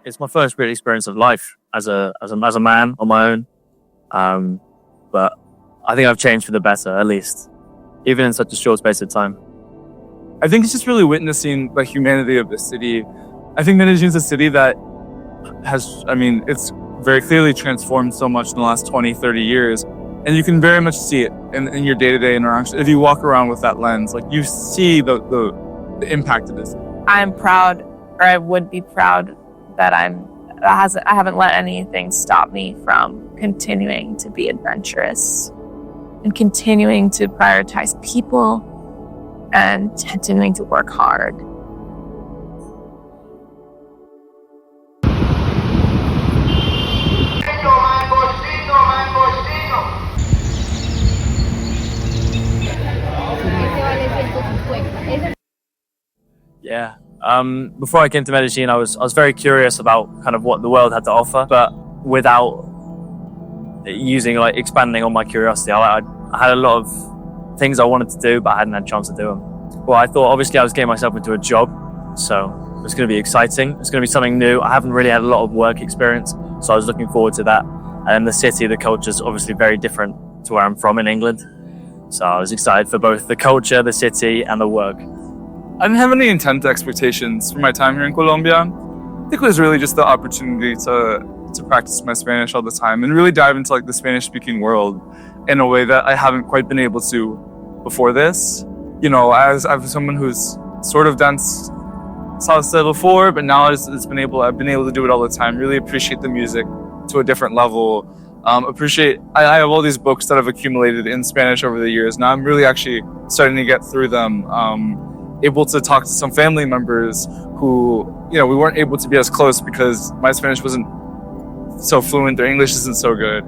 it's my first real experience of life as a man on my own. But I think I've changed for the better, at least, even in such a short space of time. I think it's just really witnessing the humanity of the city. I think Medellin is a city that it's very clearly transformed so much in the last 20, 30 years. And you can very much see it in your day-to-day interaction. If you walk around with that lens, like you see the impact of this. I'm proud, or I would be proud, that I haven't let anything stop me from continuing to be adventurous and continuing to prioritize people and continuing to work hard. Yeah. Before I came to Medellin, I was very curious about kind of what the world had to offer, but without expanding on my curiosity. I had a lot of things I wanted to do, but I hadn't had a chance to do them. Well, I thought obviously I was getting myself into a job, so it's going to be exciting. It's going to be something new. I haven't really had a lot of work experience, so I was looking forward to that. And the city, the culture is obviously very different to where I'm from in England. So I was excited for both the culture, the city, and the work. I didn't have any intense expectations for my time here in Colombia. I think it was really just the opportunity to practice my Spanish all the time and really dive into the Spanish-speaking world in a way that I haven't quite been able to before this. You know, as someone who's sort of done salsa before, but now I've been able to do it all the time. Really appreciate the music to a different level. I have all these books that I've accumulated in Spanish over the years. Now I'm really actually starting to get through them. Able to talk to some family members who, we weren't able to be as close because my Spanish wasn't so fluent, their English isn't so good.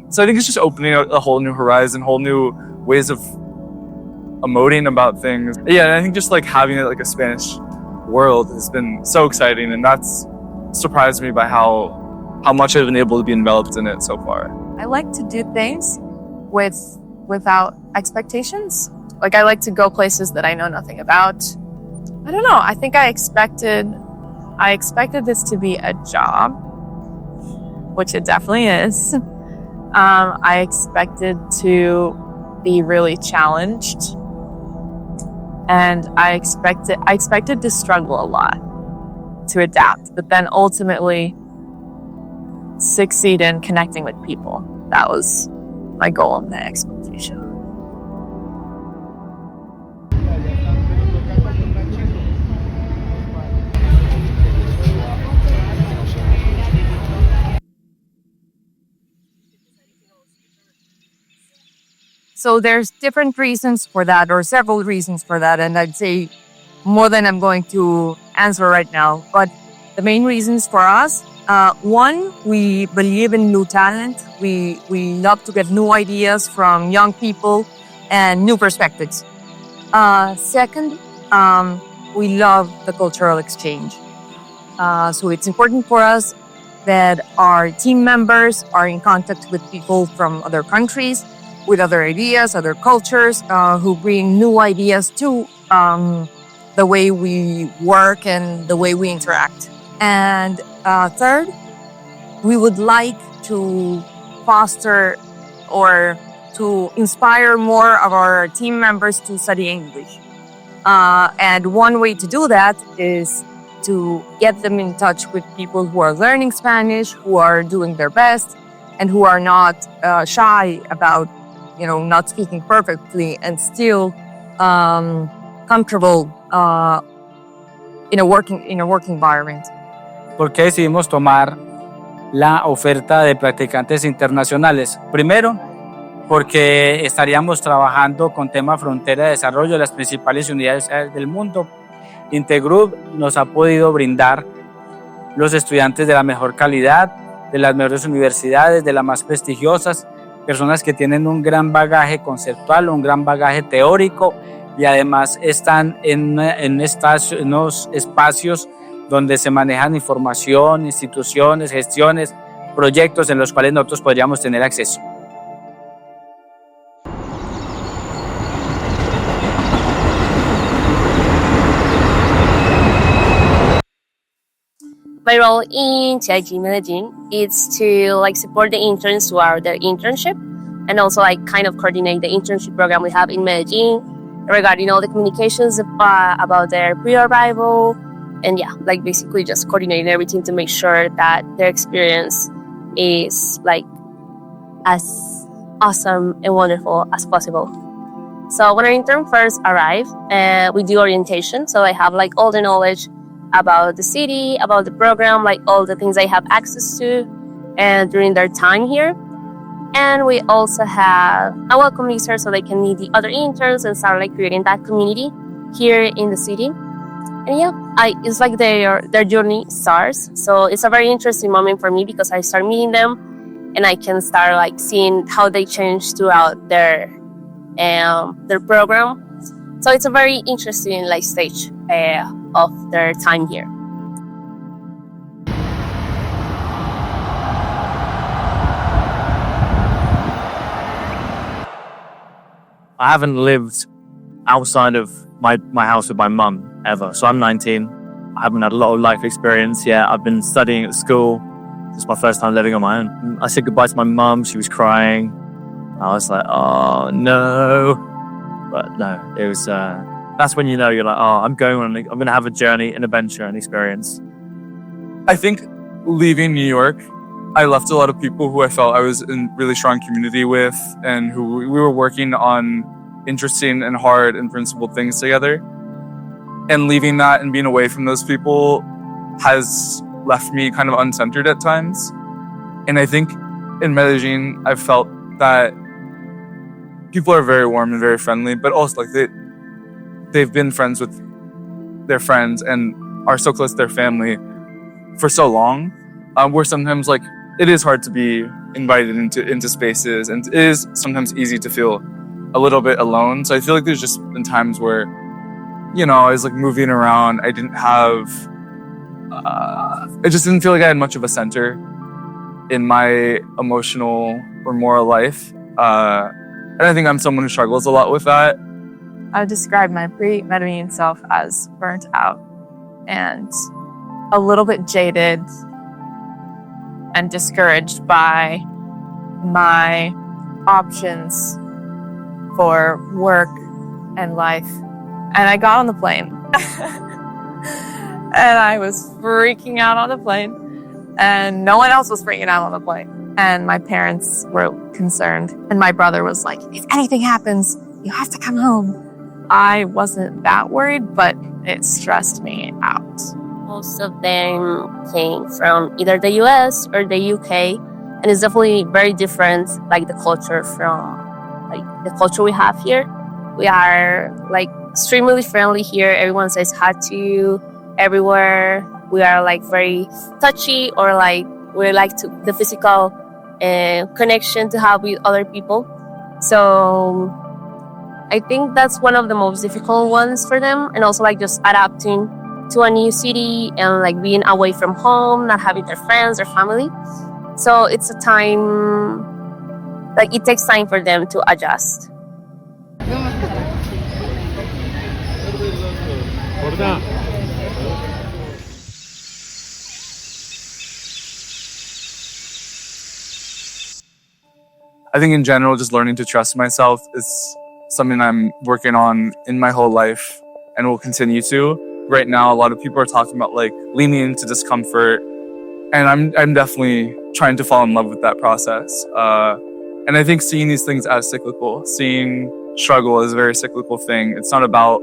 So I think it's just opening a whole new horizon, whole new ways of emoting about things. Yeah, and I think just having a Spanish world has been so exciting, and that's surprised me by how much I've been able to be enveloped in it so far. I like to do things without expectations. I like to go places that I know nothing about. I don't know. I think I expected this to be a job, which it definitely is. I expected to be really challenged, and I expected to struggle a lot, to adapt, but then ultimately succeed in connecting with people. That was my goal and my expectation. So there's different reasons for that, or several reasons for that, and I'd say more than I'm going to answer right now. But the main reasons for us, one, we believe in new talent. We love to get new ideas from young people and new perspectives. Second, we love the cultural exchange. So it's important for us that our team members are in contact with people from other countries, with other ideas, other cultures, who bring new ideas to the way we work and the way we interact. And third, we would like to foster or to inspire more of our team members to study English. And one way to do that is to get them in touch with people who are learning Spanish, who are doing their best, and who are not shy about not speaking perfectly and still comfortable in a working environment. ¿Por qué decidimos tomar la oferta de practicantes internacionales? Primero, porque estaríamos trabajando con tema frontera de desarrollo de las principales universidades del mundo. Intern Group nos ha podido brindar los estudiantes de la mejor calidad, de las mejores universidades, de las más prestigiosas, personas que tienen un gran bagaje conceptual, un gran bagaje teórico, y además están en unos espacios donde se manejan información, instituciones, gestiones, proyectos en los cuales nosotros podríamos tener acceso. My role in TIG Medellin is to like support the interns throughout their internship, and also like kind of coordinate the internship program we have in Medellin regarding all the communications about their pre-arrival, and yeah, like basically just coordinating everything to make sure that their experience is like as awesome and wonderful as possible. So when our intern first arrive, we do orientation. So I have like all the knowledge about the city, about the program, like all the things I have access to, and during their time here. And we also have a welcome user so they can meet the other interns and start like creating that community here in the city. And yeah, it's like their journey starts. So it's a very interesting moment for me because I start meeting them and I can start like seeing how they change throughout their program. So it's a very interesting like stage of their time here. I haven't lived outside of my house with my mum ever. So I'm 19. I haven't had a lot of life experience yet. I've been studying at school. It's my first time living on my own. I said goodbye to my mum. She was crying. I was like, oh no. But no, it was, that's when you know you're like, oh, I'm going to have a journey, an adventure, an experience. I think leaving New York, I left a lot of people who I felt I was in really strong community with and who we were working on interesting and hard and principled things together. And leaving that and being away from those people has left me kind of uncentered at times. And I think in Medellin, I've felt that people are very warm and very friendly, but also like they've been friends with their friends and are so close to their family for so long, where sometimes like it is hard to be invited into spaces, and it is sometimes easy to feel a little bit alone. So I feel like there's just been times where, you know, I was like moving around. I didn't have, I just didn't feel like I had much of a center in my emotional or moral life. And I think I'm someone who struggles a lot with that. I would describe my pre-Medellin self as burnt out and a little bit jaded and discouraged by my options for work and life. And I got on the plane and I was freaking out on the plane, and no one else was freaking out on the plane. And my parents were concerned, and my brother was like, if anything happens, you have to come home. I wasn't that worried, but it stressed me out. Most of them came from either the US or the UK, and it's definitely very different, like the culture from like the culture we have here. We are like extremely friendly here. Everyone says hi to you everywhere. We are like very touchy, or like we like to the physical connection to have with other people. So I think that's one of the most difficult ones for them, and also like just adapting to a new city and like being away from home, not having their friends or family. So it's a time, like it takes time for them to adjust. I think in general, just learning to trust myself is something I'm working on in my whole life and will continue to. Right now, a lot of people are talking about like leaning into discomfort, and I'm definitely trying to fall in love with that process. And I think seeing these things as cyclical, seeing struggle as a very cyclical thing. It's not about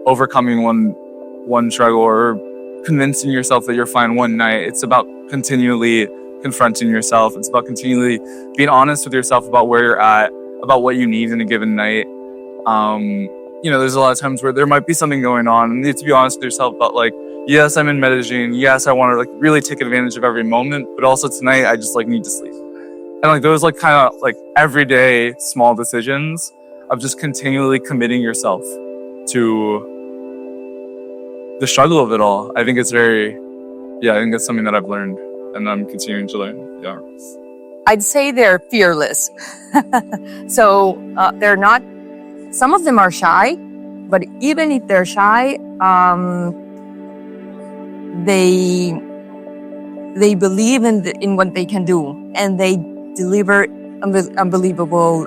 overcoming one struggle or convincing yourself that you're fine one night. It's about continually confronting yourself. It's about continually being honest with yourself about where you're at, about what you need in a given night. You know, there's a lot of times where there might be something going on, and you need to be honest with yourself about like, yes, I'm in Medellin. Yes, I want to like really take advantage of every moment, but also tonight I just like need to sleep. And like those like kind of like everyday small decisions of just continually committing yourself to the struggle of it all. I think it's I think it's something that I've learned and I'm continuing to learn. Yeah. I'd say they're fearless. So they're not, some of them are shy, but even if they're shy, they they believe in what they can do, and they deliver unbelievable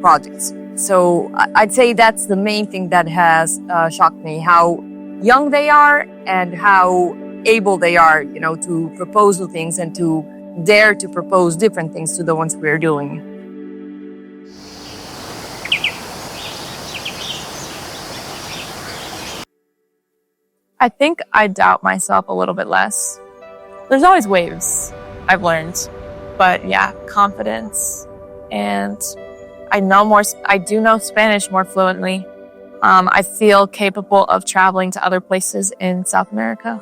projects. So I'd say that's the main thing that has shocked me, how young they are and how able they are, to propose new things and to dare to propose different things to the ones we're doing. I think I doubt myself a little bit less. There's always waves, I've learned. But yeah, confidence. And I do know Spanish more fluently. I feel capable of traveling to other places in South America.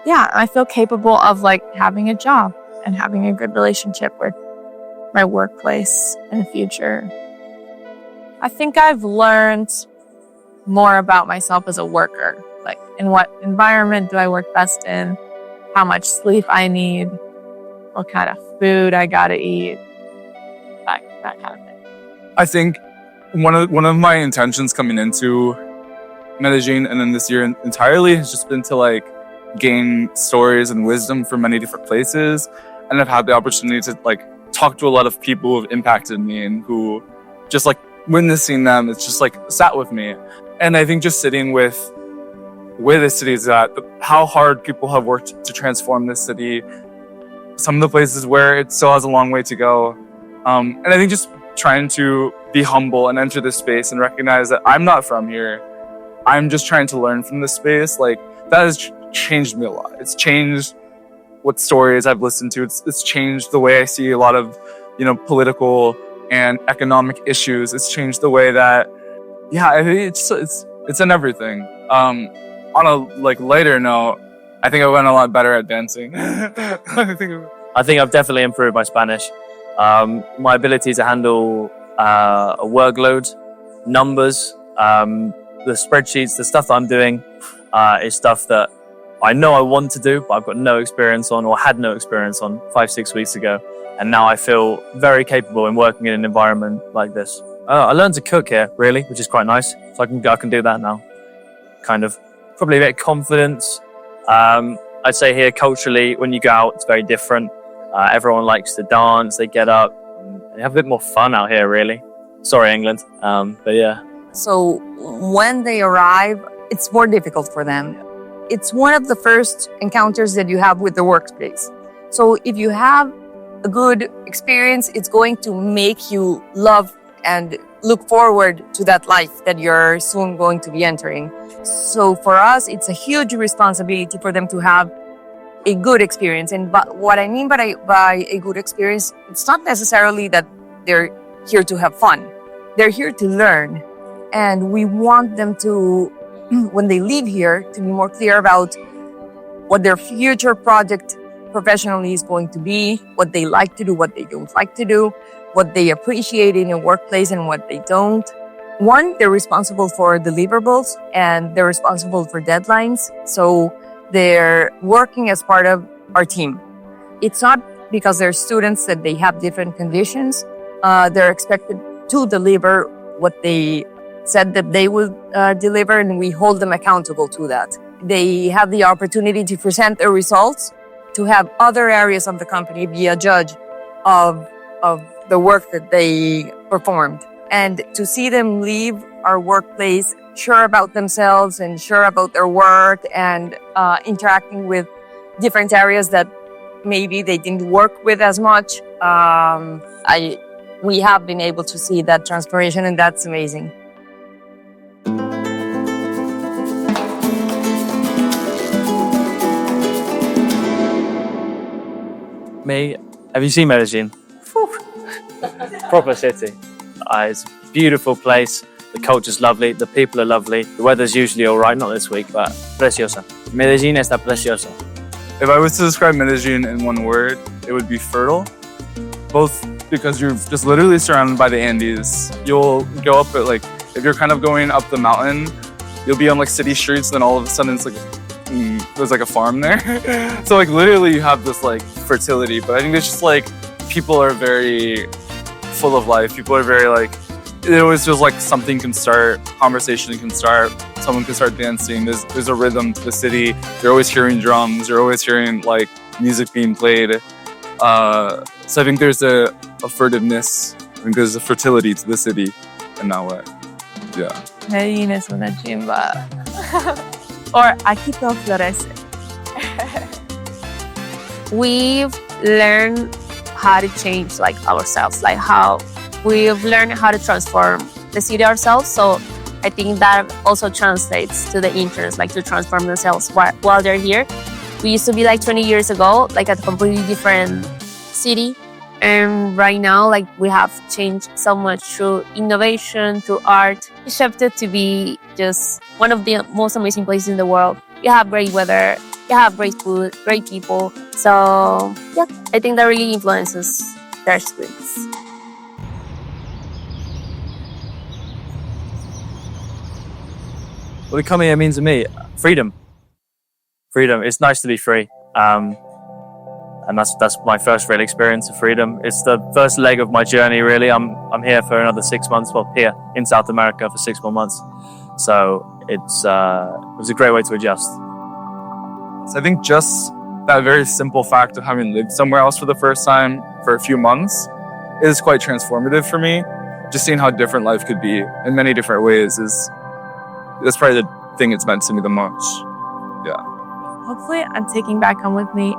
Yeah, I feel capable of having a job and having a good relationship with my workplace in the future. I think I've learned more about myself as a worker. In what environment do I work best in? How much sleep I need? What kind of food I gotta eat? That kind of thing. I think one of my intentions coming into Medellin and then this year entirely has just been to gain stories and wisdom from many different places, and I've had the opportunity to talk to a lot of people who have impacted me and who just witnessing them, it's just sat with me. And I think just sitting with where the city is at, how hard people have worked to transform this city, some of the places where it still has a long way to go. And I think just trying to be humble and enter this space and recognize that I'm not from here. I'm just trying to learn from this space. That has changed me a lot. It's changed what stories I've listened to. It's changed the way I see a lot of, political and economic issues. It's changed the way that, I think it's in everything. On a lighter note, I think I went a lot better at dancing. I think I've definitely improved my Spanish. My ability to handle a workload, numbers, the spreadsheets, the stuff that I'm doing is stuff that I know I want to do, but I've got no experience on or had no experience on 5-6 weeks ago. And now I feel very capable in working in an environment like this. I learned to cook here, really, which is quite nice. So I can do that now. Kind of. Probably a bit of confidence. I'd say here culturally, when you go out, it's very different. Everyone likes to dance, they get up, they have a bit more fun out here, really. Sorry, England, but yeah. So when they arrive, it's more difficult for them. It's one of the first encounters that you have with the workspace. So if you have a good experience, it's going to make you love and look forward to that life that you're soon going to be entering. So for us, it's a huge responsibility for them to have a good experience. And what I mean by a good experience, it's not necessarily that they're here to have fun. They're here to learn. And we want them to, when they leave here, to be more clear about what their future project professionally is going to be, what they like to do, what they don't like to do, what they appreciate in a workplace and what they don't. One, they're responsible for deliverables and they're responsible for deadlines. So they're working as part of our team. It's not because they're students that they have different conditions. They're expected to deliver what they said that they would deliver, and we hold them accountable to that. They have the opportunity to present their results, to have other areas of the company be a judge of the work that they performed. And to see them leave our workplace sure about themselves and sure about their work and interacting with different areas that maybe they didn't work with as much, we have been able to see that transformation, and that's amazing. Have you seen Medellin? Proper city. It's a beautiful place. The culture's lovely. The people are lovely. The weather's usually all right, not this week, but preciosa. Medellin está preciosa. If I was to describe Medellin in one word, it would be fertile. Both because you're just literally surrounded by the Andes. You'll go up at if you're kind of going up the mountain, you'll be on city streets, then all of a sudden it's there's a farm there. So literally you have this fertility, but I think it's just people are very full of life. People are very it always feels like something can start, conversation can start, someone can start dancing. There's a rhythm to the city. You're always hearing drums. You're always hearing music being played. So I think there's a furtiveness. I think there's a fertility to the city in that way. Yeah. Medellín es una chimba. Or aquí todo florece. We've learned how to change like ourselves, like how we've learned how to transform the city ourselves. So I think that also translates to the interns, like to transform themselves while they're here. We used to be like 20 years ago, like a completely different city. And right now, like we have changed so much through innovation, through art. It's shifted to be just one of the most amazing places in the world. You have great weather, you have great food, great people. So yeah, I think that really influences their experience. What coming here means to me, freedom. Freedom. It's nice to be free. And that's my first real experience of freedom. It's the first leg of my journey, really. I'm here for another 6 months. Well, here in South America for 6 more months. So it was a great way to adjust. So I think just that very simple fact of having lived somewhere else for the first time for a few months is quite transformative for me. Just seeing how different life could be in many different ways that's probably the thing it's meant to me the most. Yeah. Hopefully, I'm taking back home with me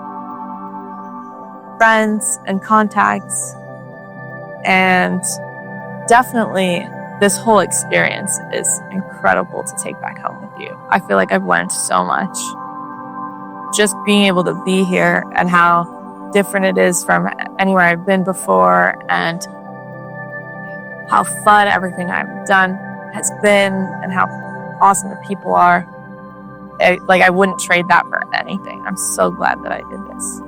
friends and contacts, and definitely this whole experience is incredible to take back home with you. I feel like I've learned so much. Just being able to be here and how different it is from anywhere I've been before, and how fun everything I've done has been, and how awesome the people are. I wouldn't trade that for anything. I'm so glad that I did this.